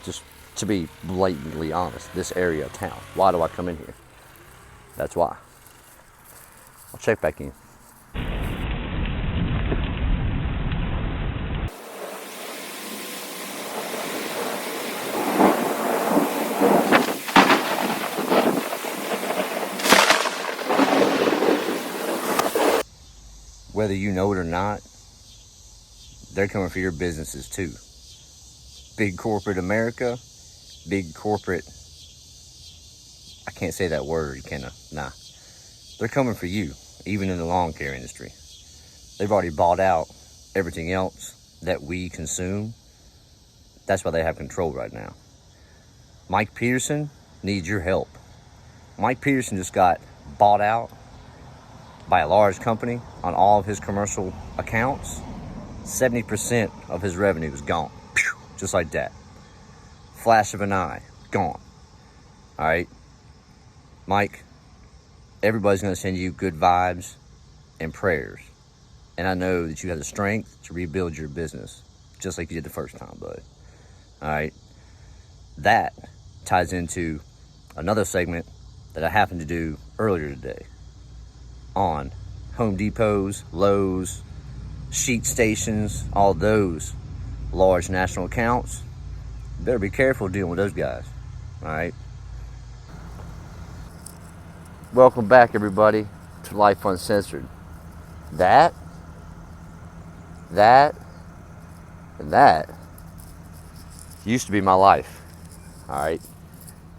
Just to be blatantly honest, this area of town. Why do I come in here? That's why. I'll check back in. Whether you know it or not, they're coming for your businesses too. Big corporate America, big corporate, I can't say that word, can I? Nah. They're coming for you, even in the lawn care industry. They've already bought out everything else that we consume. That's why they have control right now. Mike Peterson needs your help. Mike Peterson just got bought out by a large company on all of his commercial accounts. 70% of his revenue is gone. Just like that. Flash of an eye. Gone. Alright? Mike, everybody's going to send you good vibes and prayers. And I know that you have the strength to rebuild your business. Just like you did the first time, bud. Alright? That ties into another segment that I happened to do earlier today on Home Depots, Lowe's, sheet stations, all those large national accounts. You better be careful dealing with those guys. All right. Welcome back, everybody, to Life Uncensored. That, and that used to be my life. All right.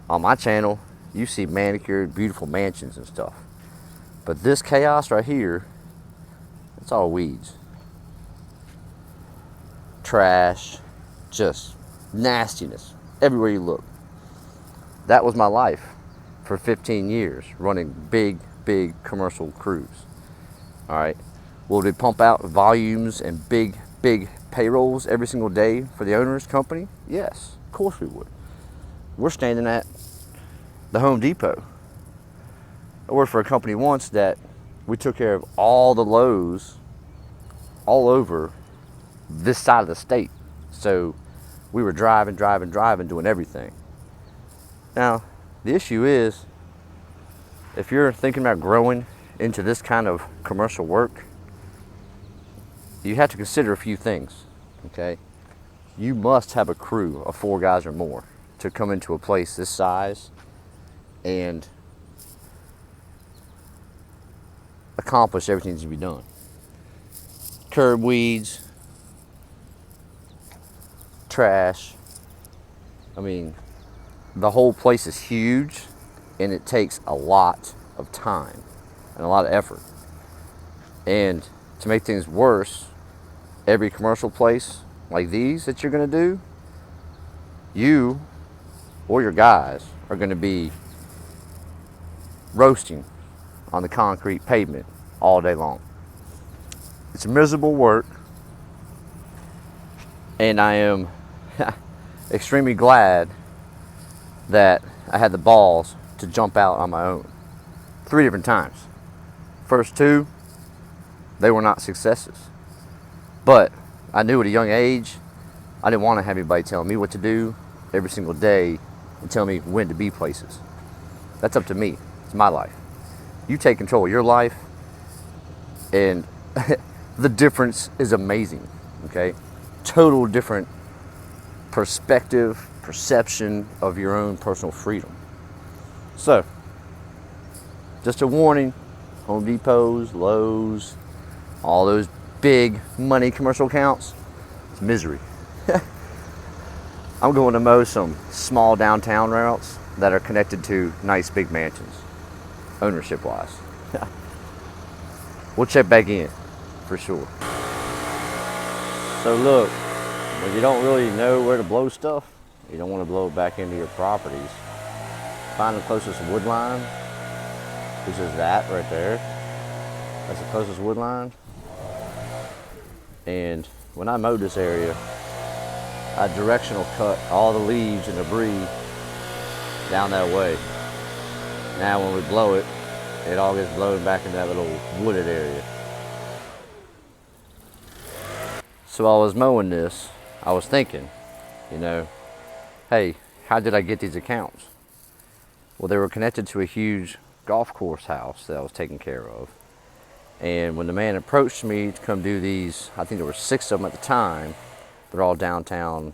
On my channel, you see manicured, beautiful mansions and stuff. But this chaos right here, it's all weeds. Trash, just nastiness everywhere you look. That was my life for 15 years, running big commercial crews. All right. Will we pump out volumes and big payrolls every single day for the owner's company? Yes, of course we would. We're standing at the Home Depot. I worked for a company once that we took care of all the Lowe's all over this side of the state. So we were driving, doing everything. Now, the issue is, if you're thinking about growing into this kind of commercial work, you have to consider a few things, okay? You must have a crew of 4 guys or more to come into a place this size and accomplish everything that needs to be done. Curb weeds, trash. I mean, the whole place is huge and it takes a lot of time and a lot of effort. And to make things worse, every commercial place like these that you're gonna do, you or your guys are gonna be roasting on the concrete pavement all day long. It's miserable work, and I am extremely glad that I had the balls to jump out on my own 3 different times. First 2, they were not successes, but I knew at a young age I didn't want to have anybody telling me what to do every single day and tell me when to be places. That's up to me. It's my life. You take control of your life, and the difference is amazing, okay? Total different perspective, perception of your own personal freedom. So, just a warning, Home Depots, Lowe's, all those big money commercial accounts, it's misery. I'm going to mow some small downtown routes that are connected to nice big mansions, ownership-wise. We'll check back in, for sure. So look, when you don't really know where to blow stuff, you don't want to blow it back into your properties, find the closest wood line, which is that right there. That's the closest wood line. And when I mowed this area, I directional cut all the leaves and debris down that way. Now when we blow it, it all gets blown back into that little wooded area. So while I was mowing this, I was thinking, you know, hey, how did I get these accounts? Well, they were connected to a huge golf course house that I was taking care of. And when the man approached me to come do these, I think there were 6 of them at the time. They're all downtown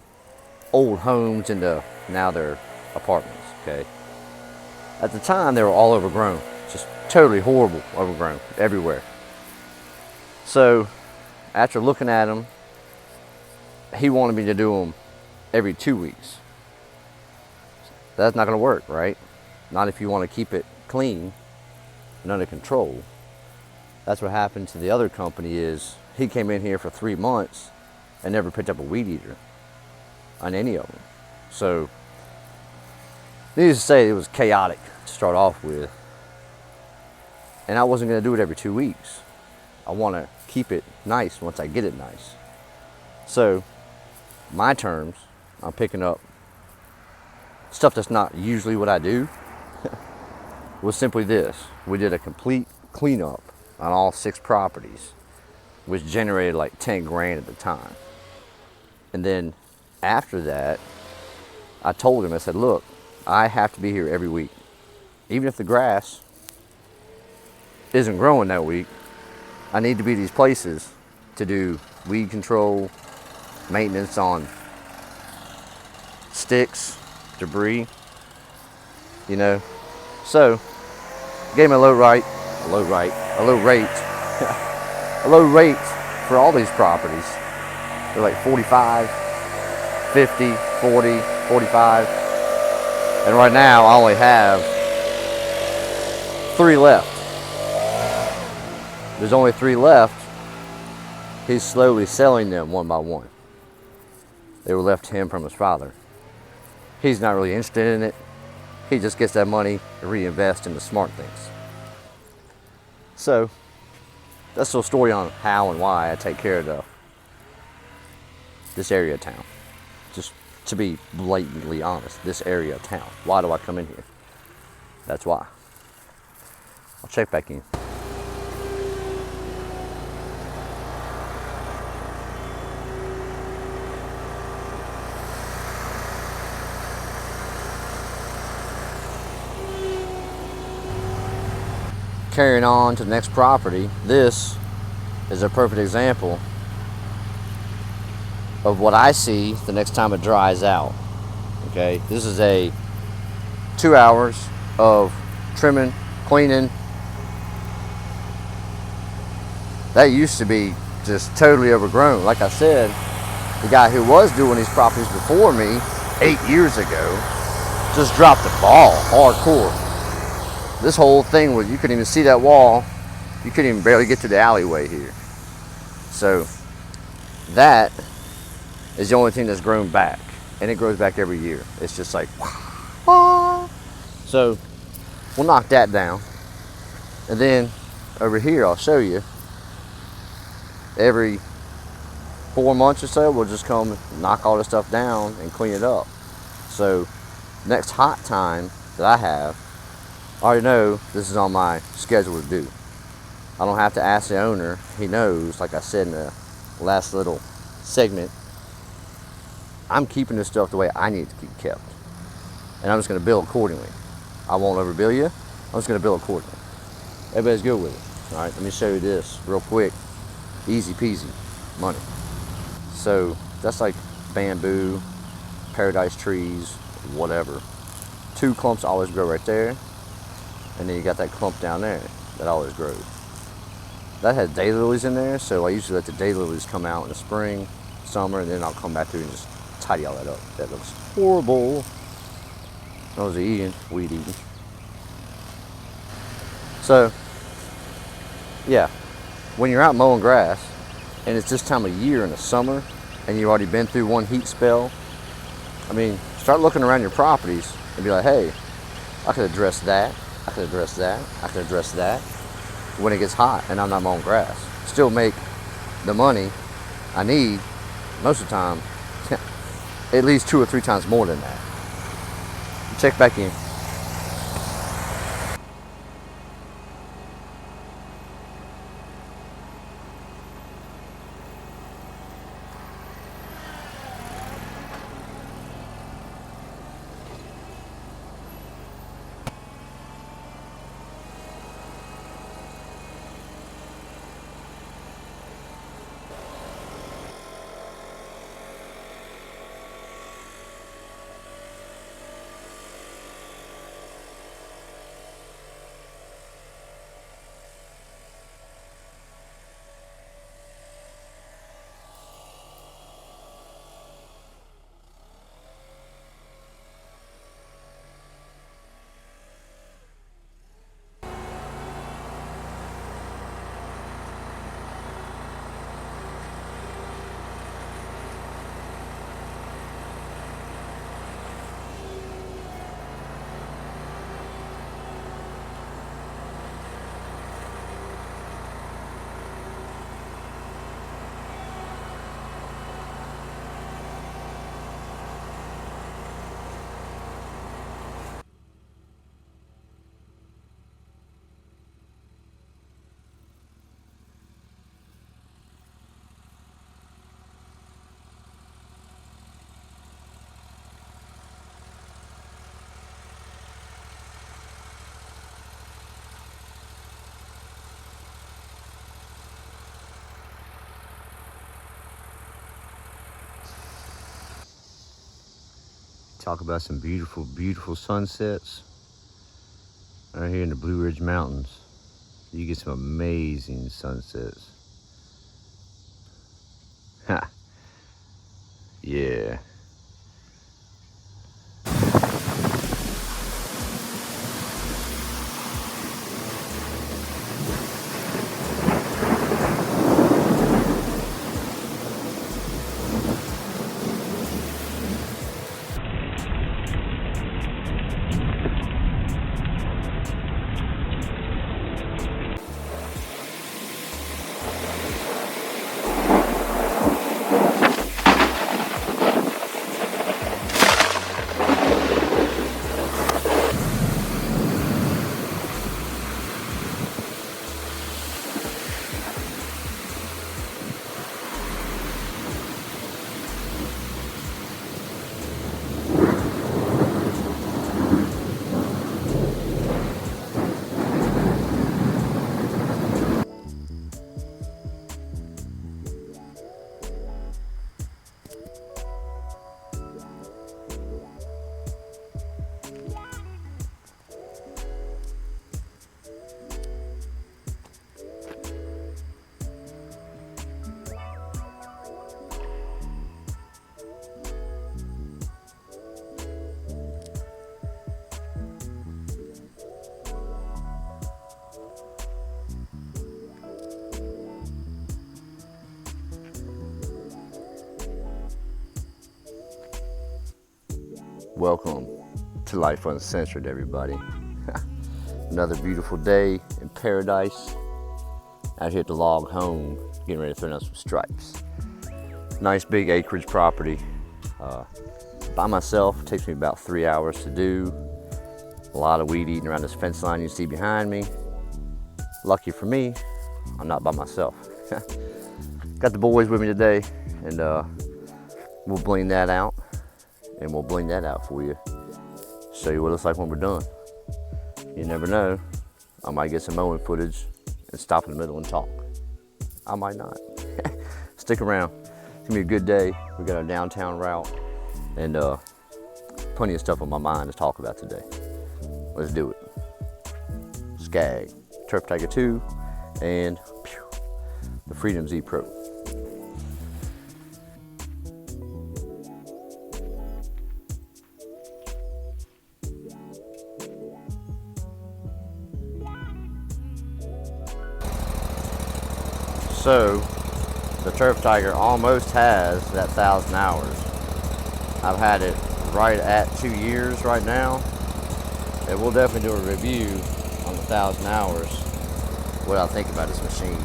old homes into now they're apartments, okay? At the time, they were all overgrown, just totally horrible, overgrown everywhere. So after looking at them, he wanted me to do them every 2 weeks. That's not going to work, right? Not if you want to keep it clean and under control. That's what happened to the other company is he came in here for 3 months and never picked up a weed eater on any of them. So needless to say, it was chaotic to start off with. And I wasn't going to do it every 2 weeks. I want to keep it nice once I get it nice. So my terms, I'm picking up stuff that's not usually what I do, was simply this. We did a complete cleanup on all 6 properties, which generated like 10 grand at the time. And then after that, I told him, I said, look, I have to be here every week. Even if the grass isn't growing that week, I need to be these places to do weed control, maintenance on sticks, debris, you know. So gave him a low rate for all these properties. They're like 45, 50, 40, 45. And right now I only have 3 left. There's only 3 left. He's slowly selling them one by one. They were left to him from his father. He's not really interested in it. He just gets that money to reinvest into smart things. So that's a little story on how and why I take care of this area of town. Just to be blatantly honest, this area of town. Why do I come in here? That's why. I'll check back in. Carrying on to the next property, this is a perfect example of what I see the next time it dries out. Okay, this is a 2 hours of trimming, cleaning. That used to be just totally overgrown. Like I said, the guy who was doing these properties before me 8 years ago just dropped the ball hardcore. This whole thing was, you couldn't even see that wall. You couldn't even barely get to the alleyway here. So that is the only thing that's grown back. And it grows back every year. It's just like, so we'll knock that down. And then over here, I'll show you, every 4 months or so, we'll just come knock all this stuff down and clean it up. So next hot time that I have, I already know this is on my schedule to do. I don't have to ask the owner. He knows, like I said in the last little segment, I'm keeping this stuff the way I need it to keep kept. And I'm just going to bill accordingly. I won't overbill you. I'm just going to bill accordingly. Everybody's good with it. All right, let me show you this real quick. Easy peasy money. So that's like bamboo, paradise trees, whatever. 2 clumps always grow right there. And then you got that clump down there that always grows. That has daylilies in there, so I usually let the daylilies come out in the spring, summer, and then I'll come back through and just tidy all that up. That looks horrible. Those are eating, weed eating. So, yeah, when you're out mowing grass, and it's this time of year in the summer, and you've already been through one heat spell, I mean, start looking around your properties and be like, hey, I could address that. I could address that. I could address that when it gets hot and I'm not mowing grass. Still make the money I need most of the time, at least 2 or 3 times more than that. Check back in. Talk about some beautiful, beautiful sunsets right here in the Blue Ridge Mountains. You get some amazing sunsets. Ha! Yeah. Welcome to Life Uncensored, everybody. Another beautiful day in paradise. Out here at the log home, getting ready to throw down some stripes. Nice big acreage property. By myself, it takes me about 3 hours to do. A lot of weed eating around this fence line you see behind me. Lucky for me, I'm not by myself. Got the boys with me today, and we'll bling that out. And we'll bling that out for you. Show you what it looks like when we're done. You never know. I might get some mowing footage and stop in the middle and talk. I might not. Stick around. It's gonna be a good day. We got our downtown route and plenty of stuff on my mind to talk about today. Let's do it. Skag, Turf Tiger 2, and the Freedom Z Pro. So, the Turf Tiger almost has that 1,000 hours. I've had it right at 2 years right now. And we'll definitely do a review on the 1,000 hours, what I think about this machine.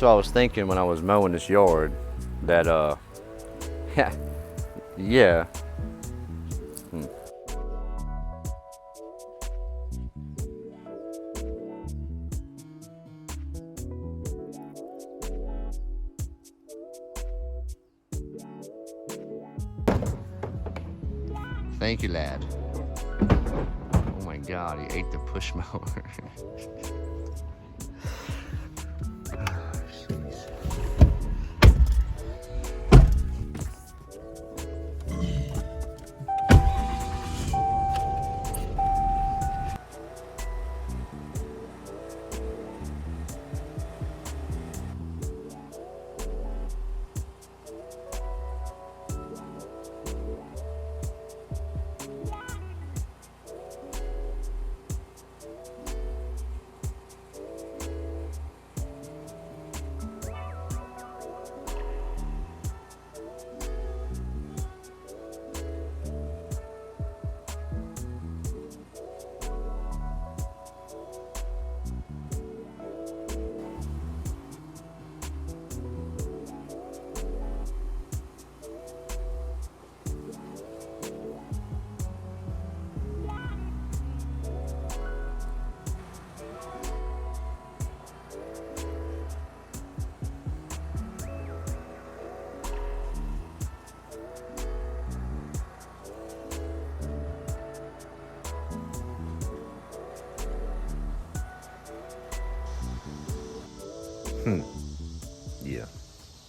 So I was thinking when I was mowing this yard that, yeah. Thank you, lad. Oh my God, he ate the push mower. Hmm.